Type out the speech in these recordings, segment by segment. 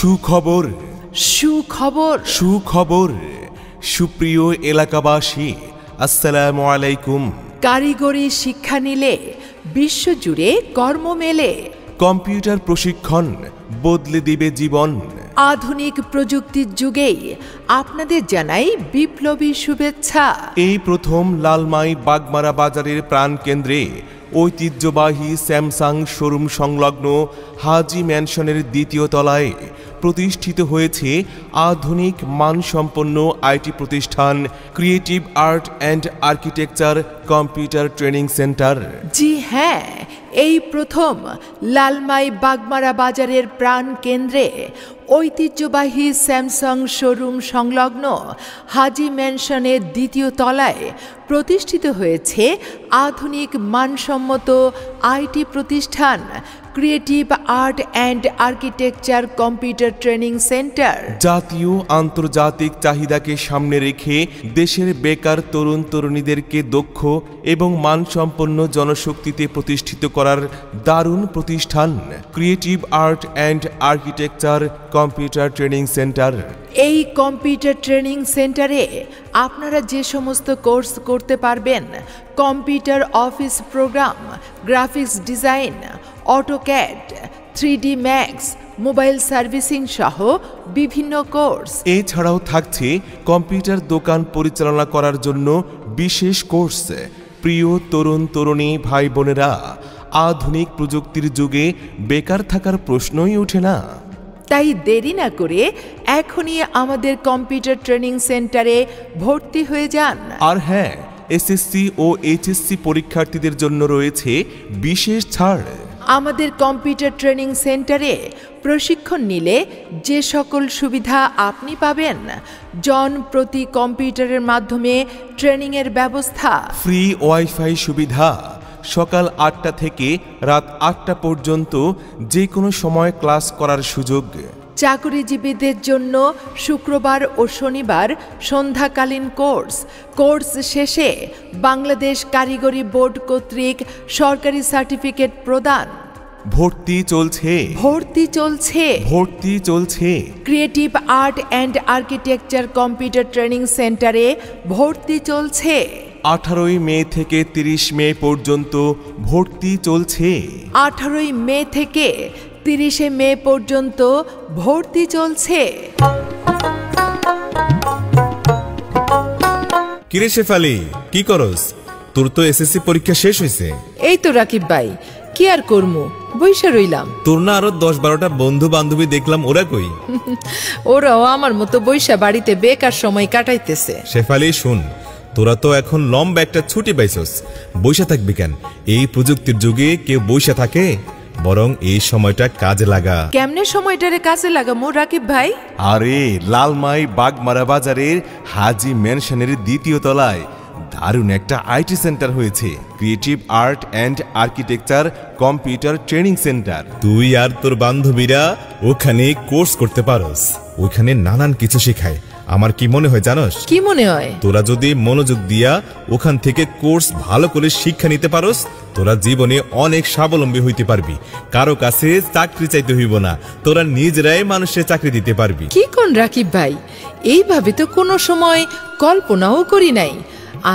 সুখবর সুখবর সুখবর সুপ্রিয় এলাকাবাসী, আসসালামু আলাইকুম। কারিগরি শিক্ষা নিলে বিশ্বজুড়ে কর্ম মেলে। কম্পিউটার প্রশিক্ষণ বদলে দিবে জীবন। আধুনিক প্রযুক্তির যুগেই আপনাদের জানাই বিপ্লবী শুভেচ্ছা। এই প্রথম লালমাই বাগমারা বাজারের প্রাণকেন্দ্রে ঐতিহ্যবাহী স্যামসাং শোরুম সংলগ্ন হাজি ম্যানশনের দ্বিতীয় তলায় প্রতিষ্ঠিত হয়েছে আধুনিক মানসম্পন্ন আইটি প্রতিষ্ঠান creative art and architecture computer training centre. জি হ্যাঁ, এই প্রথম লালমাই বাগমারা বাজারের প্রাণ কেন্দ্রে ঐতিহ্যবাহী স্যামসাং শোরুম সংলগ্ন হাজি ম্যানশনের দ্বিতীয় তলায় প্রতিষ্ঠিত হয়েছে আধুনিক মানসম্মত আইটি প্রতিষ্ঠান creative art and architecture computer training centre. জাতীয় আন্তর্জাতিক চাহিদাকে সামনে রেখে দেশের বেকার তরুণ তরুণীদেরকে দক্ষ এবং মানসম্পন্ন জনশক্তিতে প্রতিষ্ঠিত করার দারুণ প্রতিষ্ঠান creative art and architecture computer training centre. এই কম্পিউটার ট্রেনিং সেন্টারে আপনারা যে সমস্ত কোর্স করতে পারবেন, computer office program, graphics design, AutoCAD, 3D max, mobile servicing সহ বিভিন্ন কোর্স। এছাড়াও থাকছে কম্পিউটার দোকান পরিচালনা করার জন্য বিশেষ কোর্স। প্রিয় তরুণ তরুণী ভাই বোনেরা, আধুনিক প্রযুক্তির যুগে বেকার থাকার প্রশ্নই ওঠে না। তাই দেরি না করে এখনই আমাদের কম্পিউটার ট্রেনিং সেন্টারে ভর্তি হয়ে যান। আর হ্যাঁ, এসএসসি ও এইচএসসি পরীক্ষার্থীদের জন্য রয়েছে বিশেষ ছাড়। আমাদের কম্পিউটার ট্রেনিং সেন্টারে প্রশিক্ষণ নিলে যে সকল সুবিধা আপনি পাবেন, জন প্রতি কম্পিউটারের মাধ্যমে ট্রেনিংয়ের ব্যবস্থা, ফ্রি ওয়াইফাই সুবিধা, সকাল 8টা থেকে রাত 8টা পর্যন্ত যে কোনো সময় ক্লাস করার সুযোগ, চাকরিজীবীদের জন্য শুক্রবার ও শনিবার সন্ধ্যাকালীন কোর্স শেষে বাংলাদেশ কারিগরি বোর্ড কর্তৃক সরকারি সার্টিফিকেট প্রদান। ভর্তি চলছে creative art and architecture computer training সেন্টারে ভর্তি চলছে। 18 মে থেকে 30 মে পর্যন্ত ভর্তি চলছে। 18 মে থেকে 30 মে পর্যন্ত ভর্তি চলছে। কিরে শেফালি, কি করস? তোর তো এসএসসি পরীক্ষা শেষ হয়েছে। এই তো রাকিব ভাই, কি আর করমু, বইসা রইলাম। তোর না আরো 10-12টা বন্ধু বান্ধবী দেখলাম, ওরা কই? ওরাও আমার মতো বইসা বাড়িতে বেকার সময় কাটাইতেছে। শেফালি শুন, তোরা তো এখন লম্বা একটা ছুটি পাইছস, বইসা থাকবি কেন? এই প্রযুক্তির যুগে কেউ বইসা থাকে? বরং এই সময়টা কাজে লাগা। কেমনে সময়টারে কাজে লাগামু রাকিব ভাই? আরে লালমাই বাগমারা বাজারের হাজি ম্যানশনের দ্বিতীয় তলায় দারুণ একটা আইটি সেন্টার হয়েছে, creative art and architecture computer training centre. তুই আর তোর বান্ধবীরা ওখানে কোর্স করতে পারস। ওখানে নানান কিছু শেখায়। আমার কি মনে হয় জানোস? কি মনে হয়? তোরা যদি মনোযোগ দিয়া ওখান থেকে কোর্স ভালো করে শিক্ষা নিতে পারস, তোরা জীবনে অনেক স্বাবলম্বী হইতে পারবি। কারো কাছে চাকরি চাইতে হইব না, তোরা নিজেরাই মানুষের চাকরি দিতে পারবি। কি কোন রাকিব ভাই, এইভাবে তো কোনো সময় কল্পনাও করি নাই।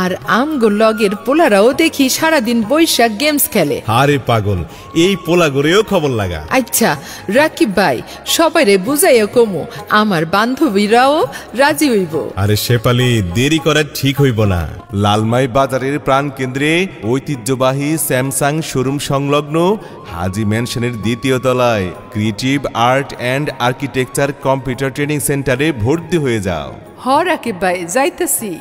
আর আমগো লগের পোলারাও দেখি সারাদিন বৈশাখ গেমস খেলে। আরে পাগল, এই পোলাগরেও খবর লাগা। আচ্ছা রাকিব ভাই, সবাইরে বুঝাইয়া কমু, আমার বান্ধবীরাও রাজি হইব। আরে শেফালি, দেরি করা ঠিক হইব না। লালমাই বাজারের প্রাণ কেন্দ্রে ঐতিহ্যবাহী স্যামসাং শোরুম সংলগ্ন হাজি ম্যানশনের দ্বিতীয় তলায় creative art and architecture computer training সেন্টারে ভর্তি হয়ে যাও। হ রাকিব ভাই, যাইতেছি।